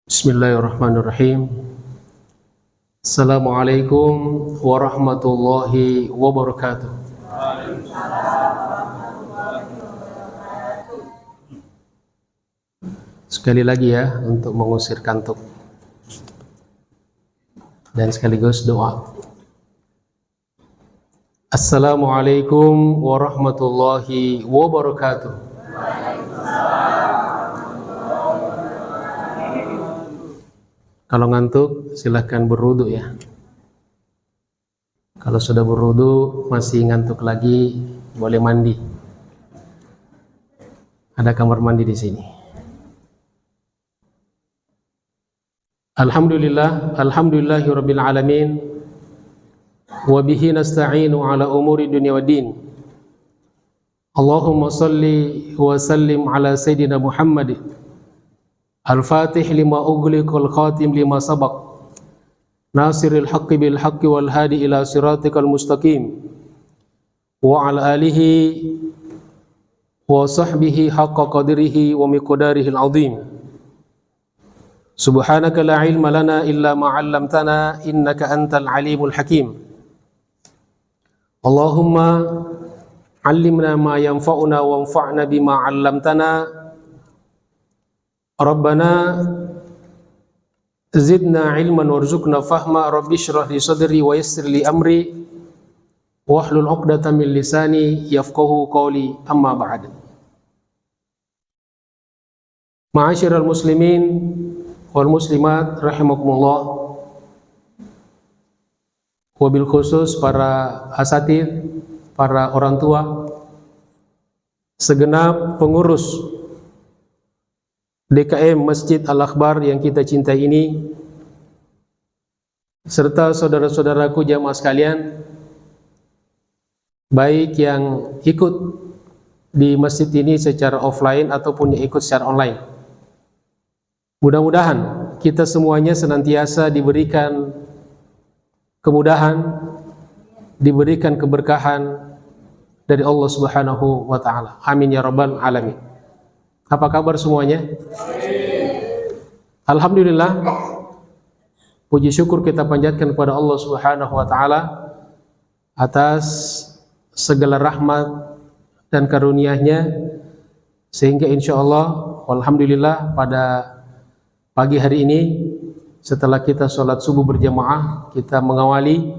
Bismillahirrahmanirrahim. Assalamualaikum warahmatullahi wabarakatuh. Sekali lagi ya untuk mengusir kantuk dan sekaligus doa. Assalamualaikum warahmatullahi wabarakatuh. Kalau ngantuk silahkan berwudu ya. Kalau sudah berwudu masih ngantuk lagi boleh mandi. Ada kamar mandi di sini. Alhamdulillahirabbil alamin. Wa bihi nasta'inu ala umuri dunya waddin. Allahumma salli wa sallim ala sayyidina Muhammad. Al-Fatih lima ughliqal khatim lima sabaq. Nasiril haqqi bil haqqi wal hadi ila siratikal mustaqim. Wa ala alihi wa sahbihi haqqa qadrihi wa miqdarihil azim. Subhanaka la ilma lana illa ma 'allamtana innaka antal alimul hakim. Allahumma 'allimna ma yanfa'una wanfa'na bima 'allamtana. Rabbana zidna ilman warzuqna fahma. Rabbi shrah li sadri wa yassir li amri wahlul 'uqdatam min lisani yafqahu qawli, amma ba'd. Ma'asyiral muslimin wal muslimat rahimakumullah, wabil khusus para asatidz, para orang tua, segenap pengurus DKM Masjid Al-Akhbar yang kita cintai ini, serta saudara-saudaraku jamaah sekalian, baik yang ikut di masjid ini secara offline ataupun yang ikut secara online. Mudah-mudahan kita semuanya senantiasa diberikan kemudahan, diberikan keberkahan dari Allah Subhanahu wa taala. Amin ya rabbal alamin. Apa kabar semuanya? Alhamdulillah, puji syukur kita panjatkan kepada Allah Subhanahu wa taala atas segala rahmat dan karunia-Nya, sehingga insyaallah alhamdulillah pada pagi hari ini setelah kita sholat subuh berjamaah, kita mengawali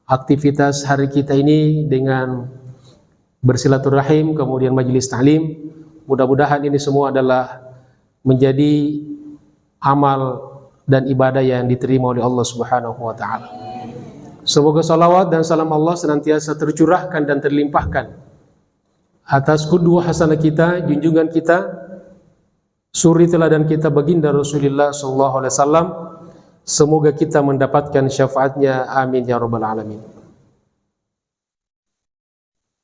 aktivitas hari kita ini dengan bersilaturahim, kemudian majelis ta'lim. Mudah-mudahan ini semua adalah menjadi amal dan ibadah yang diterima oleh Allah Subhanahu wa taala. Semoga salawat dan salam Allah senantiasa tercurahkan dan terlimpahkan atas qudwah hasanah kita, junjungan kita, suri teladan kita, baginda Rasulullah sallallahu alaihi wasallam. Semoga kita mendapatkan syafaatnya, amin ya rabbal alamin.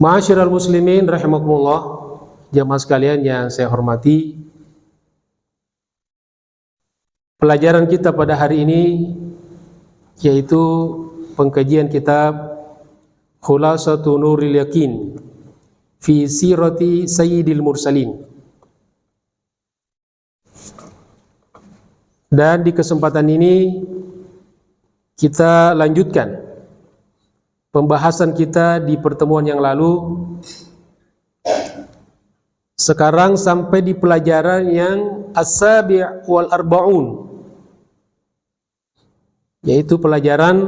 Ma'asyiral muslimin rahimakumullah, jamaah sekalian yang saya hormati, pelajaran kita pada hari ini yaitu pengkajian kitab Khulasatu Nuril Yaqin fi Sirati Sayyidil Mursalin. Dan di kesempatan ini kita lanjutkan pembahasan kita di pertemuan yang lalu. Sekarang sampai di pelajaran yang as-sabi' wal arba'un, yaitu pelajaran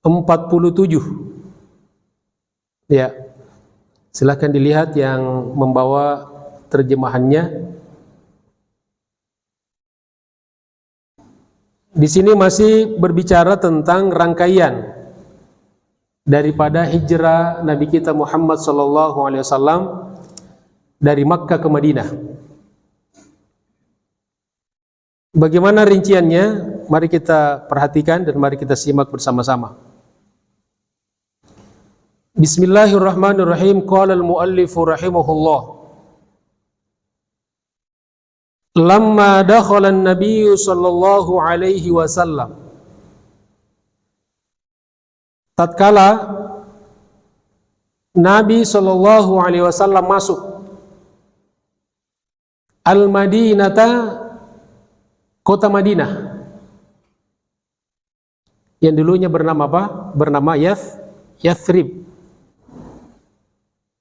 47. Ya, silakan dilihat yang membawa terjemahannya. Di sini masih berbicara tentang rangkaian daripada hijrah Nabi kita Muhammad sallallahu alaihi wasallam dari Makkah ke Madinah. Bagaimana rinciannya? Mari kita perhatikan dan mari kita simak bersama-sama. Bismillahirrahmanirrahim. Qala al-muallif rahimahullah, lamma dakhala an-nabiy sallallahu alaihi wasallam, tatkala Nabi sallallahu alaihi wasallam masuk Al-Madinata kota Madinah yang dulunya bernama apa? Bernama Yathrib.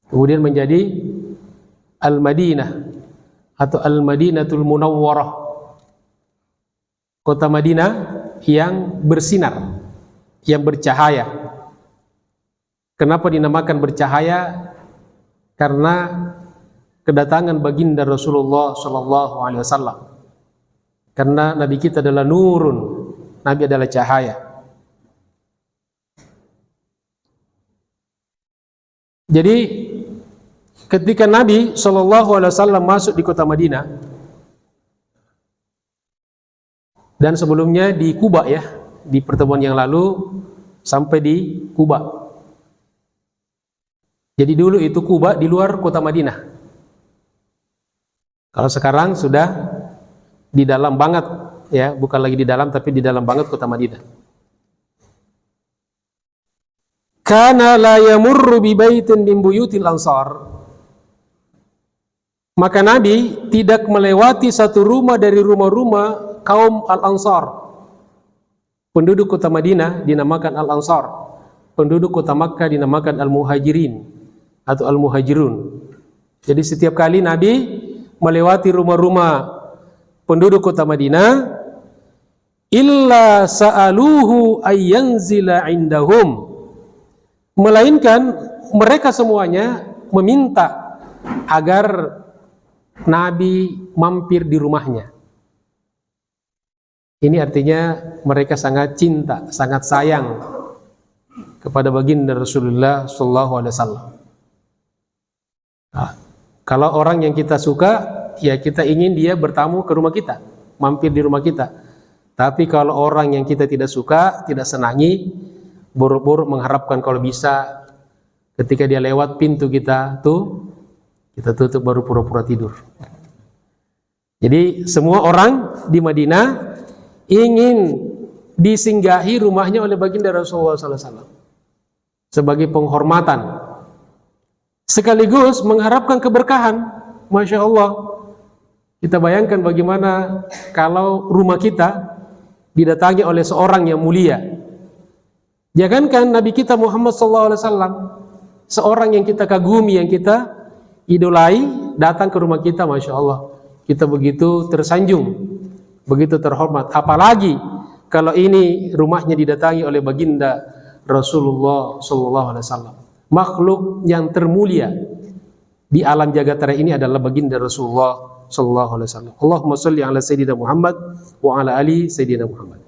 Kemudian menjadi Al-Madinah atau Al-Madinatul Munawwarah. Kota Madinah yang bersinar, yang bercahaya. Kenapa dinamakan bercahaya? Karena kedatangan baginda Rasulullah sallallahu alaihi wasallam. Karena Nabi kita adalah nurun, Nabi adalah cahaya. Jadi ketika Nabi sallallahu alaihi wasallam masuk di kota Madinah, dan sebelumnya di Kuba ya, di pertemuan yang lalu sampai di Kuba. Jadi dulu itu Kuba di luar kota Madinah. Kalau sekarang sudah di dalam banget ya, bukan lagi di dalam tapi di dalam banget kota Madinah. Kana la yamurru bi baitin min buyutil ansar. Maka Nabi tidak melewati satu rumah dari rumah-rumah kaum Al-Ansar. Penduduk kota Madinah dinamakan Al-Ansar. Penduduk kota Makkah dinamakan Al-Muhajirin atau Al-Muhajirun. Jadi setiap kali Nabi melewati rumah-rumah penduduk kota Madinah, illa sa'aluhu ayyanzila indahum, melainkan mereka semuanya meminta agar Nabi mampir di rumahnya. Ini artinya mereka sangat cinta, sangat sayang kepada baginda Rasulullah sallallahu alaihi wasallam. Nah, kalau orang yang kita suka, ya kita ingin dia bertamu ke rumah kita, mampir di rumah kita. Tapi kalau orang yang kita tidak suka, tidak senangi, buru-buru mengharapkan kalau bisa ketika dia lewat pintu kita tuh, kita tutup baru pura-pura tidur. Jadi semua orang di Madinah ingin disinggahi rumahnya oleh baginda Rasulullah SAW sebagai penghormatan, sekaligus mengharapkan keberkahan. Masya Allah, kita bayangkan bagaimana kalau rumah kita didatangi oleh seorang yang mulia. Jangankan Nabi kita Muhammad SAW, seorang yang kita kagumi, yang kita idolai, datang ke rumah kita, Masya Allah, kita begitu tersanjung, begitu terhormat. Apalagi kalau ini rumahnya didatangi oleh baginda Rasulullah SAW, makhluk yang termulia di alam jagat raya ini adalah baginda Rasulullah SAW. Allahumma sholli ala Sayyidina Muhammad wa ala ali Sayyidina Muhammad.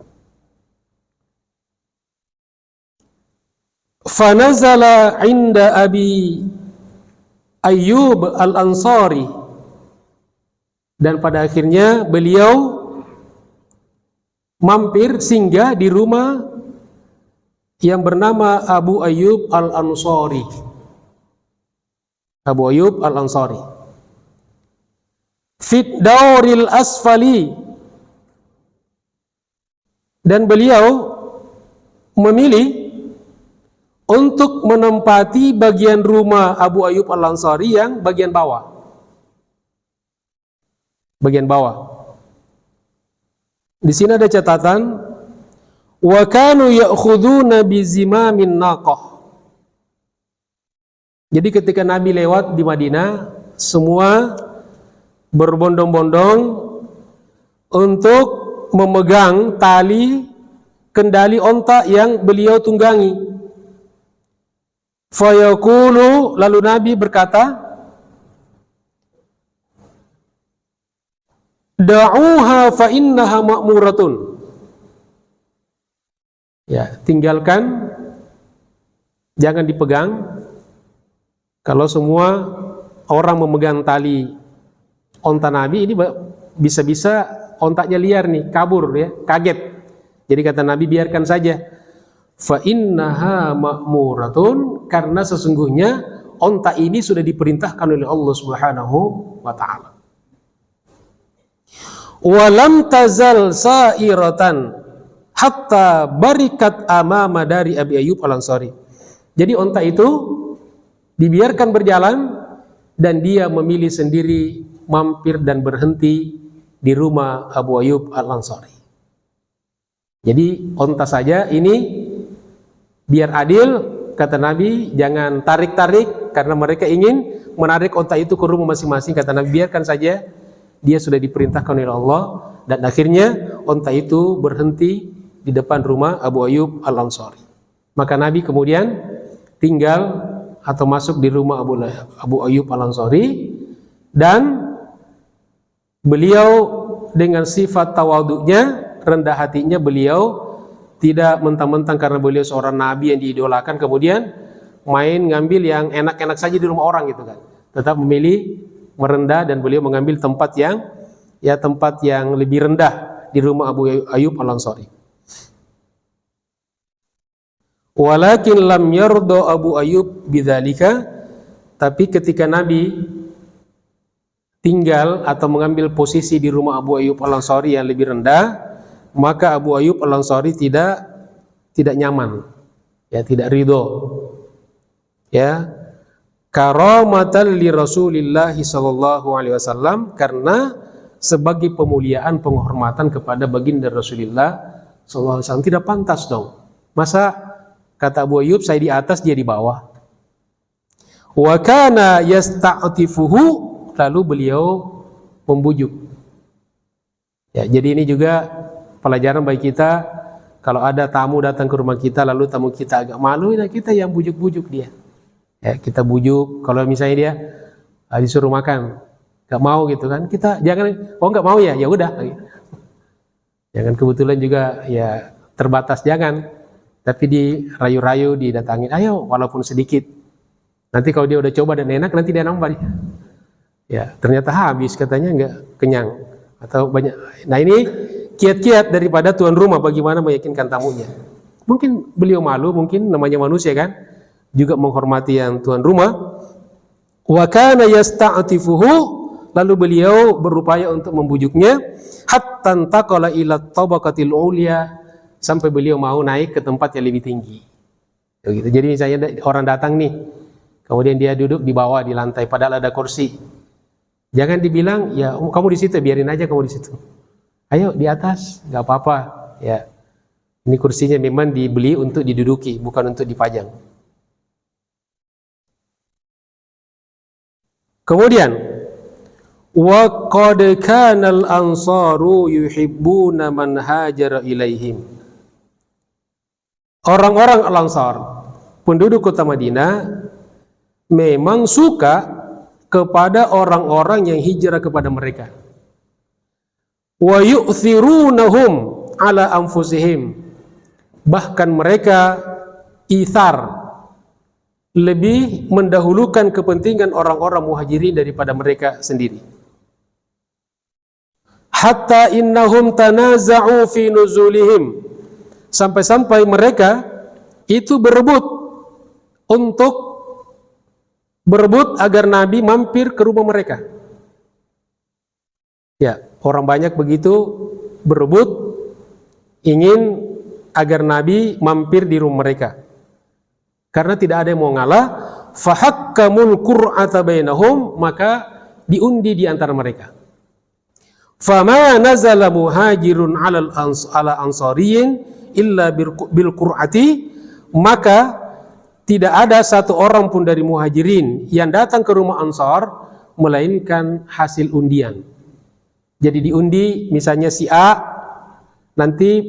Fanazala inda Abi Ayyub Al-Ansari, dan pada akhirnya beliau mampir singgah di rumah yang bernama Abu Ayyub Al-Ansari. Abu Ayyub Al-Ansari. Fit dauril asfali, dan beliau memilih untuk menempati bagian rumah Abu Ayyub Al-Ansari yang bagian bawah. Bagian bawah. Di sini ada catatan, wa kanu ya'khuduna bi zimamin naqah. Jadi ketika Nabi lewat di Madinah, semua berbondong-bondong untuk memegang tali kendali onta yang beliau tunggangi. Fayaqulu, lalu Nabi berkata, da'uha fa innaha ma'muratun. Ya, tinggalkan, jangan dipegang. Kalau semua orang memegang tali onta Nabi, ini bisa-bisa ontanya liar nih, kabur ya, kaget. Jadi kata Nabi, biarkan saja. Fa innaha ma'muratun, karena sesungguhnya onta ini sudah diperintahkan oleh Allah Subhanahu wa taala. Wa lam tazal sa'iratan hatta barikat amama dari Abi Ayyub Al-Ansari. Jadi onta itu dibiarkan berjalan dan dia memilih sendiri mampir dan berhenti di rumah Abu Ayyub Al-Ansari. Jadi onta saja ini biar adil, kata Nabi, jangan tarik-tarik karena mereka ingin menarik onta itu ke rumah masing-masing. Kata Nabi, biarkan saja, dia sudah diperintahkan oleh Allah. Dan akhirnya onta itu berhenti di depan rumah Abu Ayyub Al-Ansari. Maka Nabi kemudian tinggal atau masuk di rumah Abu Ayyub Al-Ansari, dan beliau dengan sifat tawaduknya, rendah hatinya, beliau tidak mentang-mentang karena beliau seorang nabi yang diidolakan kemudian main ngambil yang enak-enak saja di rumah orang gitu kan. Tetap memilih merendah, dan beliau mengambil tempat yang lebih rendah di rumah Abu Ayyub Al-Ansari. Walakin lam yardo Abu Ayyub bidzalika, tapi ketika Nabi tinggal atau mengambil posisi di rumah Abu Ayyub Al-Ansari yang lebih rendah, maka Abu Ayyub Al-Ansari tidak nyaman, ya, tidak ridho, ya, karamatan li Rasulillah sallallahu alaihi wasallam, karena sebagai pemuliaan, penghormatan kepada baginda Rasulullah sallallahu alaihi wasallam. Tidak pantas dong, masa kata Abu Ayyub, saya di atas, dia di bawah. Wa kana yasta'tifuhu, lalu beliau membujuk. Ya, jadi ini juga pelajaran bagi kita, kalau ada tamu datang ke rumah kita lalu tamu kita agak malu, nah kita yang bujuk-bujuk dia. Ya, kita bujuk. Kalau misalnya dia disuruh makan, nggak mau gitu kan, kita jangan, oh nggak mau ya, ya udah. Jangan kebetulan juga ya terbatas, jangan. Tapi dirayu-rayu, didatangin, ayo walaupun sedikit. Nanti kalau dia udah coba dan enak, nanti dia nambah dia. Ya, ternyata habis, katanya nggak kenyang atau banyak. Nah ini kiat-kiat daripada tuan rumah bagaimana meyakinkan tamunya. Mungkin beliau malu, mungkin namanya manusia kan, juga menghormati yang tuan rumah. Wa kana yasta'tifuhu, lalu beliau berupaya untuk membujuknya, hatta taqala ila tabaqatil ulya, sampai beliau mau naik ke tempat yang lebih tinggi. Begitu. Jadi misalnya orang datang nih, kemudian dia duduk di bawah di lantai, padahal ada kursi. Jangan dibilang, ya kamu di situ, biarin aja kamu di situ. Ayo di atas, nggak apa-apa. Ya, ini kursinya memang dibeli untuk diduduki, bukan untuk dipajang. Kemudian, wa qad kana al-ansaru yuhibbuna man hajara ilaihim. Orang-orang Al-Ansar, penduduk kota Madinah, memang suka kepada orang-orang yang hijrah kepada mereka. Wa yu'thirunahum ala anfusihim. Bahkan mereka ithar, lebih mendahulukan kepentingan orang-orang muhajirin daripada mereka sendiri. Hatta innahum tanaza'u fi nuzulihim. Sampai-sampai mereka itu berebut agar Nabi mampir ke rumah mereka. Ya, orang banyak begitu berebut ingin agar Nabi mampir di rumah mereka. Karena tidak ada yang mau ngalah, fahakkamul qur'ata bainahum, maka diundi di antara mereka. Fama nazala muhajirun ala ansariyin illa bil qur'ati, maka tidak ada satu orang pun dari muhajirin yang datang ke rumah Ansar melainkan hasil undian. Jadi diundi, misalnya si A nanti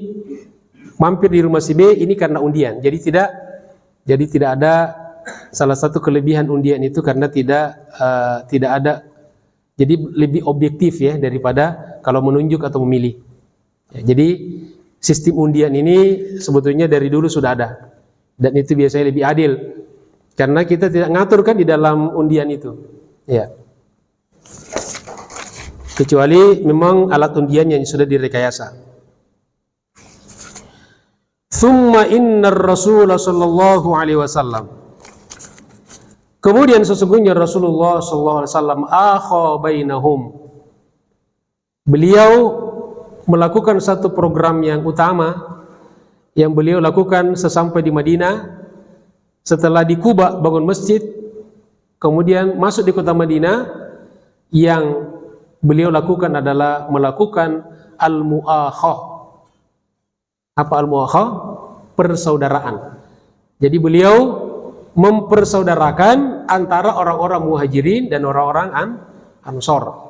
mampir di rumah si B, ini karena undian. Jadi tidak ada salah satu kelebihan undian itu karena tidak ada, jadi lebih objektif ya daripada kalau menunjuk atau memilih. Ya, jadi sistem undian ini sebetulnya dari dulu sudah ada, dan itu biasanya lebih adil karena kita tidak ngatur kan di dalam undian itu, ya. Kecuali memang alat undian yang sudah direkayasa. Thumma innar Rasul sallallahu alaihi wasallam. Kemudian sesungguhnya Rasulullah sallallahu alaihi wasallam akha bainahum. Beliau melakukan satu program yang utama yang beliau lakukan sesampai di Madinah. Setelah di Kuba bangun masjid, kemudian masuk di kota Madinah, yang beliau lakukan adalah melakukan al-mu'akhah. Apa al-mu'akhah? Persaudaraan. Jadi beliau mempersaudarakan antara orang-orang muhajirin dan orang-orang ansor.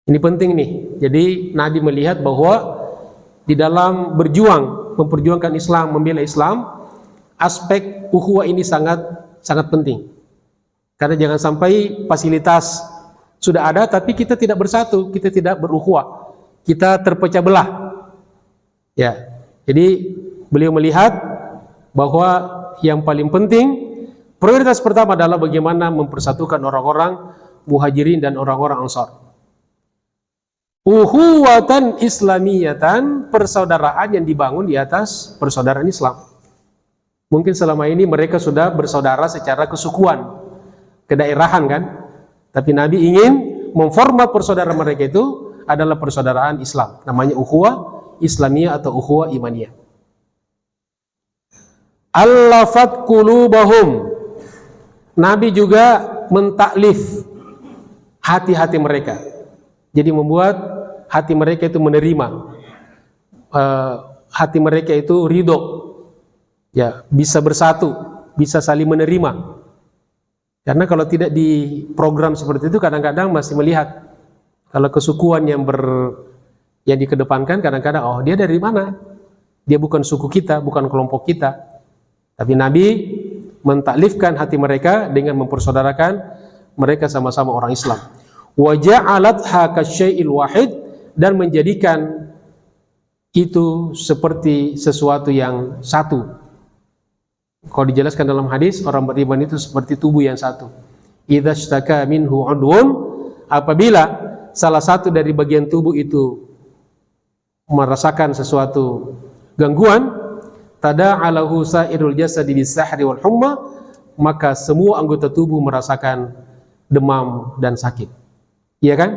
Ini penting nih. Jadi Nabi melihat bahwa di dalam berjuang, memperjuangkan Islam, membela Islam, aspek ukhuwah ini sangat penting. Karena jangan sampai fasilitas sudah ada tapi kita tidak bersatu, kita tidak berukhuwah, kita terpecah belah. Ya. Jadi beliau melihat bahwa yang paling penting, prioritas pertama adalah bagaimana mempersatukan orang-orang muhajirin dan orang-orang ansar. Uhuwatan islamiyatan, persaudaraan yang dibangun di atas persaudaraan Islam. Mungkin selama ini mereka sudah bersaudara secara kesukuan, kedaerahan kan, tapi Nabi ingin memformat persaudaraan mereka itu adalah persaudaraan Islam, namanya ukhuwah Islamiyah atau ukhuwah imaniyah. Allafat qulubahum, Nabi juga mentaklif hati-hati mereka, jadi membuat hati mereka itu menerima, hati mereka itu ridho, ya, bisa bersatu, bisa saling menerima. Karena kalau tidak di program seperti itu, kadang-kadang masih melihat kalau kesukuan yang dikedepankan, kadang-kadang oh dia dari mana? Dia bukan suku kita, bukan kelompok kita. Tapi Nabi mentaklifkan hati mereka dengan mempersaudarakan mereka sama-sama orang Islam. Wa ja'alatha kasyai'il wahid, dan menjadikan itu seperti sesuatu yang satu. Kalau dijelaskan dalam hadis, orang beriman itu seperti tubuh yang satu. Idza ishtaka minhu 'udwun, apabila salah satu dari bagian tubuh itu merasakan sesuatu gangguan, tada'alahu sa'irul jasadi bis-sahri wal humma, maka semua anggota tubuh merasakan demam dan sakit. Iya kan?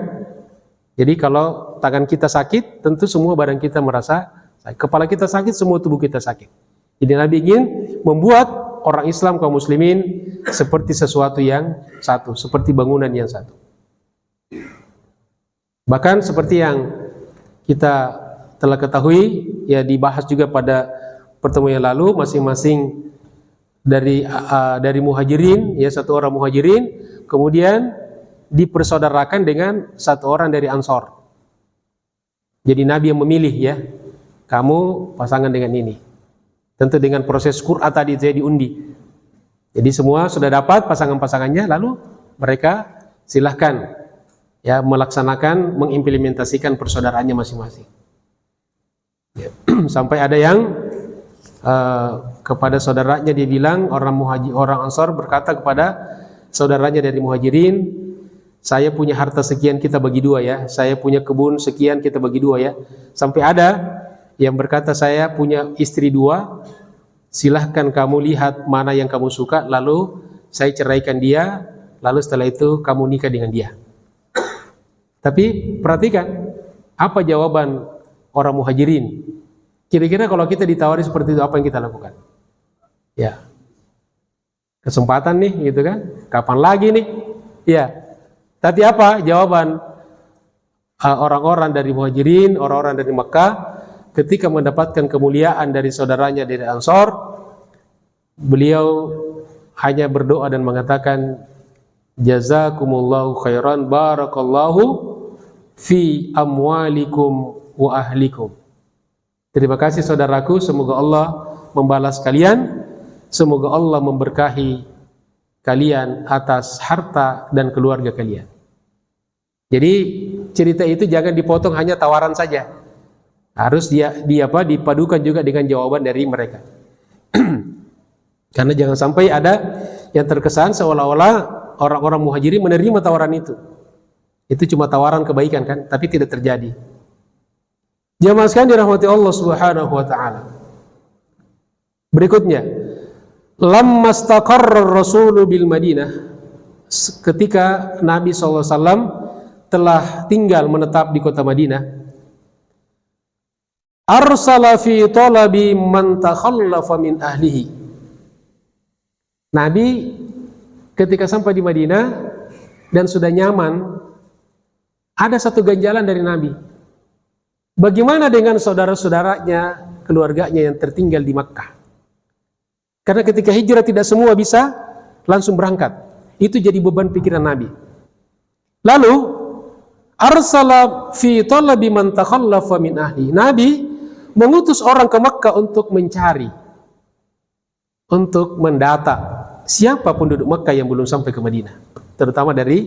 Jadi kalau tangan kita sakit, tentu semua badan kita merasa sakit. Kepala kita sakit, semua tubuh kita sakit. Jadi Nabi ingin membuat orang Islam, kaum muslimin seperti sesuatu yang satu, seperti bangunan yang satu. Bahkan seperti yang kita telah ketahui, ya dibahas juga pada pertemuan yang lalu, masing-masing dari muhajirin, ya satu orang muhajirin, kemudian dipersaudarakan dengan satu orang dari ansor. Jadi Nabi yang memilih, ya, kamu pasangan dengan ini. Tentu dengan proses Qur'an tadi saya diundi. Jadi semua sudah dapat pasangan-pasangannya, lalu mereka silahkan ya melaksanakan, mengimplementasikan persaudaraannya masing-masing. Ya. Sampai ada yang kepada saudaranya dia bilang, orang ansor berkata kepada saudaranya dari muhajirin, saya punya harta sekian, kita bagi dua ya. Saya punya kebun sekian, kita bagi dua ya. Sampai ada yang berkata, saya punya istri dua, silahkan kamu lihat mana yang kamu suka, lalu saya ceraikan dia, lalu setelah itu kamu nikah dengan dia. Tapi perhatikan, apa jawaban orang muhajirin? Kira-kira kalau kita ditawari seperti itu, apa yang kita lakukan? Ya, kesempatan nih, gitu kan? Kapan lagi nih? Ya. Tapi apa jawaban orang-orang dari muhajirin, orang-orang dari Makkah ketika mendapatkan kemuliaan dari saudaranya dari Ansor? Beliau hanya berdoa dan mengatakan, jazakumullahu khairan, barakallahu fi amwalikum wa ahlikum. Terima kasih saudaraku, semoga Allah membalas kalian, semoga Allah memberkahi kalian atas harta dan keluarga kalian. Jadi cerita itu jangan dipotong hanya tawaran saja, harus dipadukan juga dengan jawaban dari mereka. Karena jangan sampai ada yang terkesan seolah-olah orang-orang muhajirin menerima tawaran itu. Itu cuma tawaran kebaikan kan, tapi tidak terjadi. Jamaah sekalian dirahmati Allah Subhanahu wa taala. Berikutnya, lamma istaqarra ar-rasulu bil Madinah, ketika Nabi SAW telah tinggal menetap di kota Madinah, arsala fi talabi man takhallafa min ahlihi. Nabi ketika sampai di Madinah dan sudah nyaman ada satu ganjalan dari Nabi. Bagaimana dengan saudara-saudaranya, keluarganya yang tertinggal di Makkah? Karena ketika hijrah tidak semua bisa langsung berangkat. Itu jadi beban pikiran Nabi. Lalu arsala fi talabi man takhallafa min ahli. Nabi mengutus orang ke Makkah untuk mencari, untuk mendata siapa penduduk Makkah yang belum sampai ke Madinah, terutama dari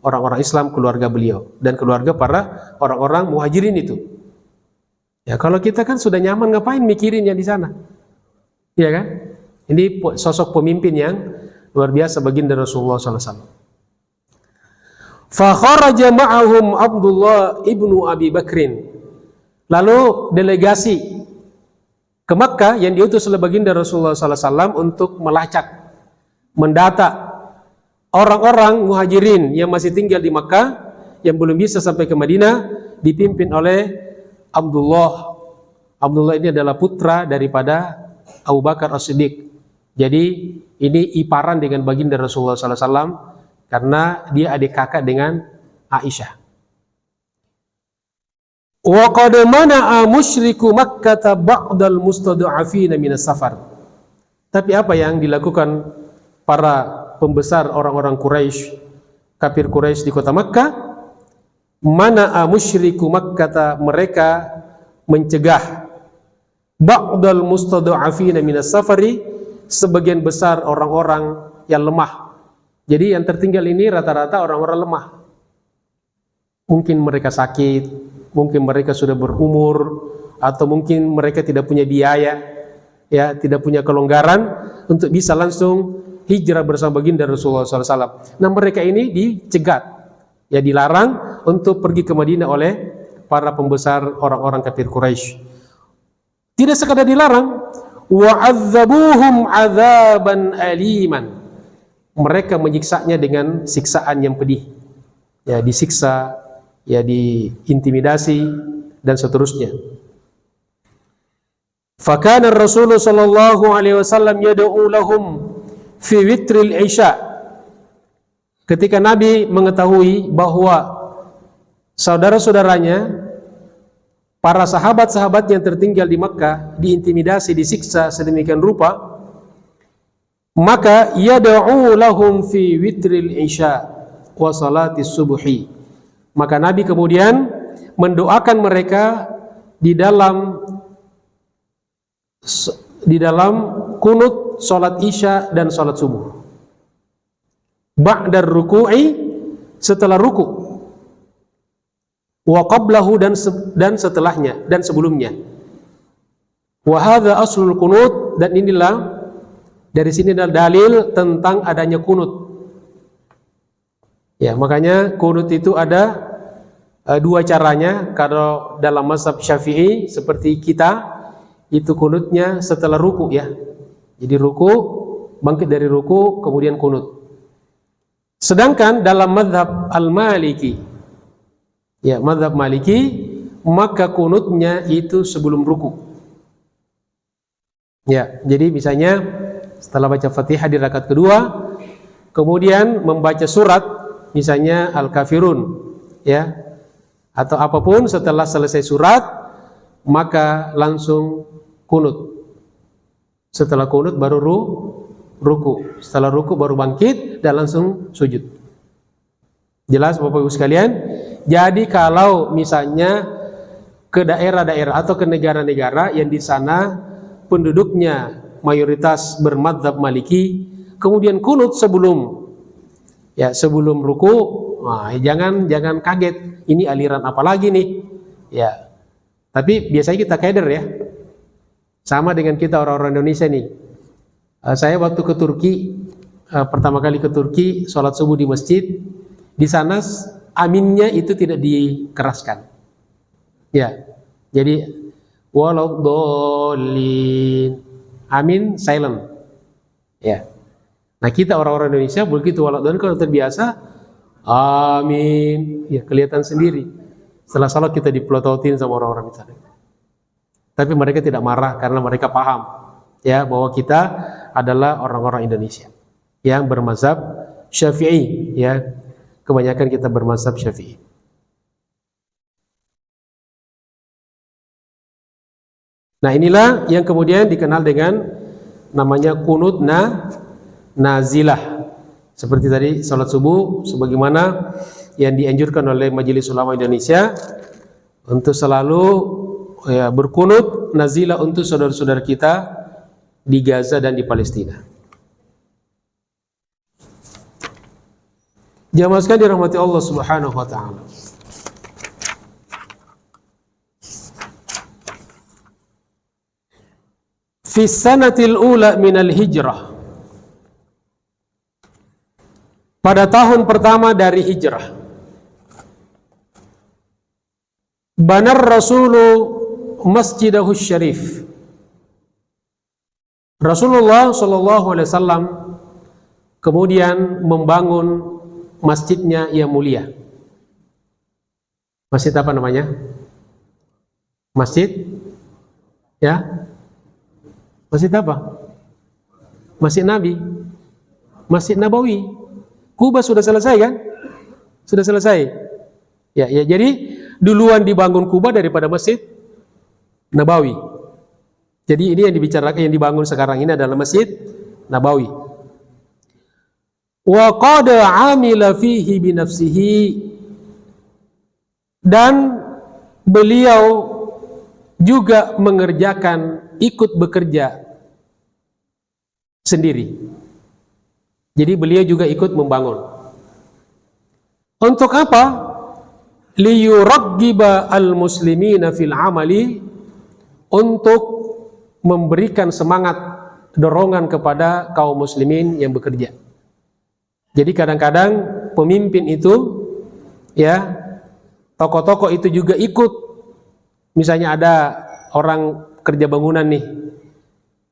orang-orang Islam, keluarga beliau dan keluarga para orang-orang muhajirin itu. Ya, kalau kita kan sudah nyaman, ngapain mikirinnya di sana? Ya kan? Ini sosok pemimpin yang luar biasa baginda Rasulullah SAW. Fa kharaja ma'ahum Abdullah ibnu Abi Bakrin. Lalu delegasi ke Makkah yang diutus oleh baginda Rasulullah SAW untuk melacak, mendata orang-orang muhajirin yang masih tinggal di Makkah, yang belum bisa sampai ke Madinah, dipimpin oleh Abdullah. Abdullah ini adalah putra daripada Abu Bakar As-Siddiq. Jadi ini iparan dengan baginda Rasulullah SAW karena dia adik kakak dengan Aisyah. Wa qad mana'a musyriku Makkah ba'dal mustad'afina minas safar. Tapi apa yang dilakukan para pembesar orang-orang Quraisy, kafir Quraisy di kota Makkah? Mana'a musyriku Makkah, mereka mencegah ba'dal mustad'afina minas safari, sebagian besar orang-orang yang lemah. Jadi yang tertinggal ini rata-rata orang-orang lemah. Mungkin mereka sakit, mungkin mereka sudah berumur, atau mungkin mereka tidak punya biaya, ya, tidak punya kelonggaran untuk bisa langsung hijrah bersama baginda Rasulullah SAW. Nah, mereka ini dicegat, ya, dilarang untuk pergi ke Madinah oleh para pembesar orang-orang kafir Quraisy. Tidak sekadar dilarang, wa'adzabuhum 'adzaban aliman. Mereka menyiksanya dengan siksaan yang pedih. Ya, disiksa, ya, diintimidasi dan seterusnya. Fakana Rasulullah sallallahu alaihi wasallam yad'u lahum fi witril isya. Ketika Nabi mengetahui bahwa saudara-saudaranya, para sahabat-sahabat yang tertinggal di Makkah diintimidasi, disiksa sedemikian rupa, maka yad'u lahum fi witril isya wa salatis subhi. Maka Nabi kemudian mendoakan mereka di dalam kunut salat isya dan salat subuh. Ba'da ruku'i, setelah ruku, wa qablahu, dan setelahnya dan sebelumnya. Wa hadza aslul qunut, dan inilah, dari sini adalah dalil tentang adanya kunut. Ya, makanya kunut itu ada dua caranya. Kalau dalam mazhab Syafi'i seperti kita, itu kunutnya setelah ruku, ya. Jadi ruku, bangkit dari ruku, kemudian kunut. Sedangkan dalam mazhab Al-Maliki, ya, mazhab Maliki, maka kunutnya itu sebelum ruku. Ya, jadi misalnya setelah baca Fatihah di rakaat kedua, kemudian membaca surat, misalnya Al-Kafirun, ya, atau apapun, setelah selesai surat maka langsung kunut. Setelah kunut baru ruku, setelah ruku baru bangkit dan langsung sujud. Jelas Bapak Ibu sekalian? Jadi kalau misalnya ke daerah-daerah atau ke negara-negara yang di sana penduduknya mayoritas bermadzhab Maliki, kemudian kunut sebelum ruku, nah, jangan kaget, ini aliran apa lagi nih, ya. Tapi biasanya kita keder, ya, sama dengan kita orang-orang Indonesia nih. Saya waktu ke Turki, pertama kali ke Turki, sholat subuh di masjid, di sana aminnya itu tidak dikeraskan, ya. Jadi waladdallin, amin silent, ya. Nah, kita orang-orang Indonesia begitu waladdallin, kalau terbiasa amin, ya, kelihatan sendiri. Setelah salat kita dipelototin sama orang-orang itu. Tapi mereka tidak marah karena mereka paham, ya, bahwa kita adalah orang-orang Indonesia yang bermazhab Syafi'i, ya. Kebanyakan kita bermazhab Syafi'i. Nah, inilah yang kemudian dikenal dengan namanya kunut nazilah. Seperti tadi salat subuh, sebagaimana yang dianjurkan oleh Majelis Ulama Indonesia untuk selalu berkunut nazilah untuk saudara-saudara kita di Gaza dan di Palestina. Jamaah sekalian dirahmati Allah Subhanahu wa taala. Fi sanatil ula minal hijrah, pada tahun pertama dari hijrah, banar Rasulu masjidahu syarif, Rasulullah sallallahu alaihi wasallam kemudian membangun masjidnya yang mulia. Masjid apa namanya? Masjid Masjid apa? Masjid Nabi, Masjid Nabawi. Kuba sudah selesai kan? Sudah selesai. Ya, jadi duluan dibangun Kuba daripada Masjid Nabawi. Jadi ini yang dibicarakan, yang dibangun sekarang ini adalah Masjid Nabawi. Wa qad amila fihi bi nafsihi, dan beliau juga mengerjakan, ikut bekerja sendiri. Jadi beliau juga ikut membangun. Untuk apa? Liyuraggiba al-muslimina fil amali, untuk memberikan semangat, dorongan kepada kaum muslimin yang bekerja. Jadi kadang-kadang pemimpin itu, tokoh-tokoh itu juga ikut. Misalnya ada orang kerja bangunan nih,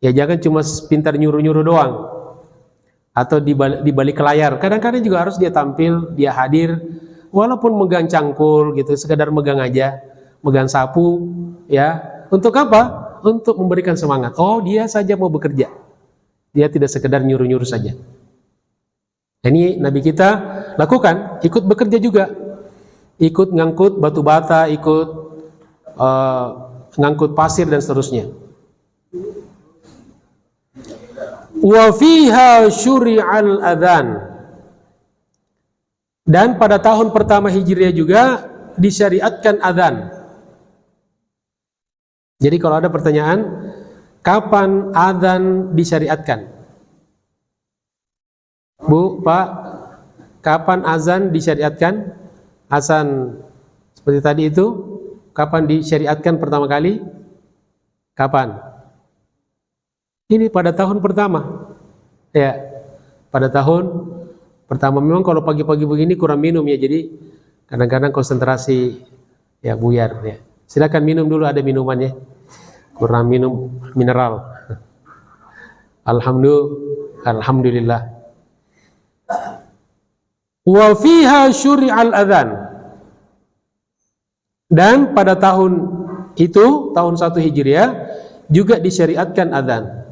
jangan cuma pintar nyuruh-nyuruh doang, atau di balik layar. Kadang-kadang juga harus dia tampil, dia hadir, walaupun megang cangkul gitu, sekedar megang aja, megang sapu, untuk apa? Untuk memberikan semangat. Oh, dia saja mau bekerja, dia tidak sekedar nyuruh-nyuruh saja. Ini Nabi kita lakukan, ikut bekerja juga, ikut ngangkut batu bata, ikut ngangkut pasir dan seterusnya. Wa fiha syuri'al adzan, dan pada tahun pertama Hijriah juga disyariatkan adzan. Jadi kalau ada pertanyaan, kapan adzan disyariatkan? Bu, Pak, kapan azan disyariatkan? Azan seperti tadi itu, kapan disyariatkan pertama kali? Kapan? Ini pada tahun pertama. Ya, pada tahun pertama. Memang kalau pagi-pagi begini kurang minum ya, jadi kadang-kadang konsentrasi buyar ya. Silakan minum dulu, ada minumannya. Kurang minum mineral. Alhamdulillah. Wa fiha syuri'al adzan, dan pada tahun itu, tahun 1 Hijriah, juga disyariatkan adzan.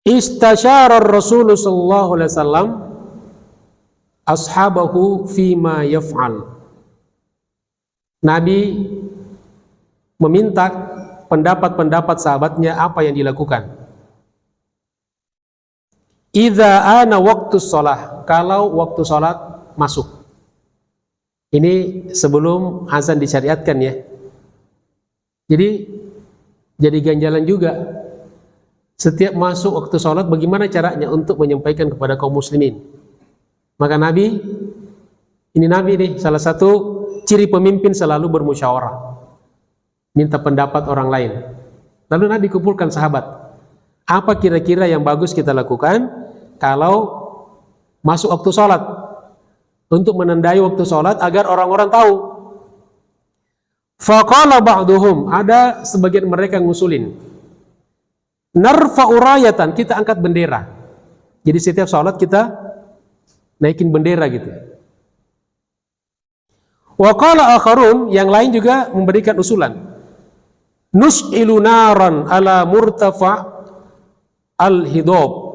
Istasyara Rasulullah sallallahu alaihi wasallam ashabahu fima yaf'al. Nabi meminta pendapat-pendapat sahabatnya apa yang dilakukan. Idza ana waktu sholat, kalau waktu sholat masuk. Ini sebelum azan disyariatkan ya. Jadi ganjalan juga. Setiap masuk waktu sholat, bagaimana caranya untuk menyampaikan kepada kaum muslimin. Maka Nabi nih salah satu ciri pemimpin, selalu bermusyawarah, minta pendapat orang lain. Lalu Nabi kumpulkan sahabat, apa kira-kira yang bagus kita lakukan kalau masuk waktu sholat, untuk menandai waktu sholat agar orang-orang tahu. Faqala ba'duhum, ada sebagian mereka ngusulin, narfa'u rayatan, kita angkat bendera. Jadi setiap sholat kita naikin bendera gitu. Wa qala akharun, yang lain juga memberikan usulan, nus'ilu naran ala murtafa al-hidab,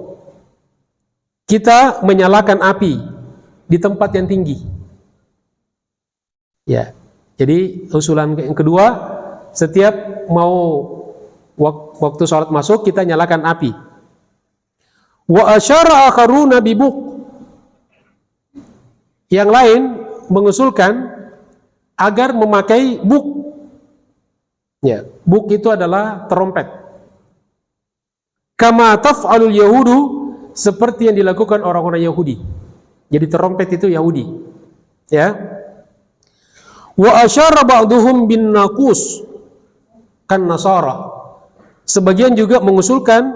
kita menyalakan api di tempat yang tinggi. Ya, Jadi usulan yang kedua, setiap mau waktu sholat masuk kita nyalakan api. Wa asyara akharuna bibuk. Yang lain mengusulkan agar memakai buk. Ya, buk itu adalah trompet. Kama taf'alul yahudu, seperti yang dilakukan orang-orang Yahudi. Jadi trompet itu Yahudi. Ya. Wa asyara ba'duhum bin naqus kan nasara. Sebagian juga mengusulkan